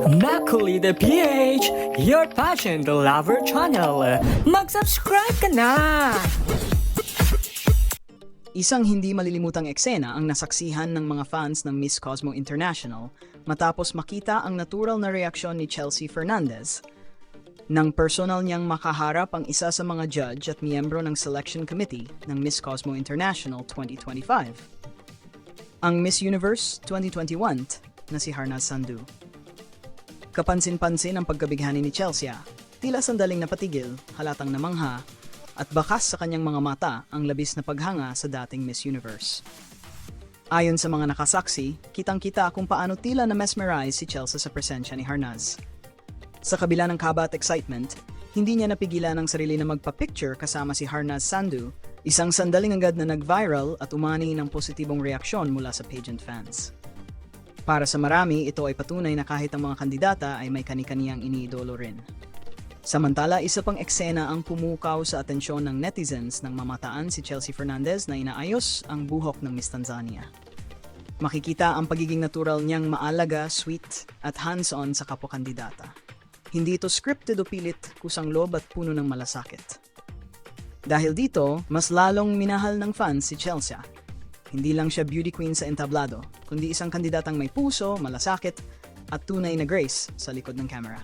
Macaulay PH, your passion the lover channel. Mag-subscribe ka na! Isang hindi malilimutang eksena ang nasaksihan ng mga fans ng Miss Cosmo International matapos makita ang natural na reaksyon ni Chelsea Fernandez nang personal niyang makaharap ang isa sa mga judge at miyembro ng selection committee ng Miss Cosmo International 2025, ang Miss Universe 2021 na si Harnaz Sandhu. Kapansin-pansin ang pagkabighani ni Chelsea, tila sandaling napatigil, halatang namangha, at bakas sa kanyang mga mata ang labis na paghanga sa dating Miss Universe. Ayon sa mga nakasaksi, kitang-kita kung paano tila na-mesmerize si Chelsea sa presensya ni Harnaz. Sa kabila ng kaba at excitement, hindi niya napigilan ang sarili na magpa-picture kasama si Harnaz Sandhu, isang sandaling agad na nag-viral at umani ng positibong reaksyon mula sa pageant fans. Para sa marami, ito ay patunay na kahit ang mga kandidata ay may kani-kaniyang iniidolo rin. Samantala, isa pang eksena ang pumukaw sa atensyon ng netizens nang mamataan si Chelsea Fernandez na inaayos ang buhok ng Miss Tanzania. Makikita ang pagiging natural niyang maalaga, sweet at hands-on sa kapwa-kandidata. Hindi ito scripted o pilit, kusang loob at puno ng malasakit. Dahil dito, mas lalong minahal ng fans si Chelsea. Hindi lang siya beauty queen sa entablado, kundi isang kandidatang may puso, malasakit at tunay na grace sa likod ng camera.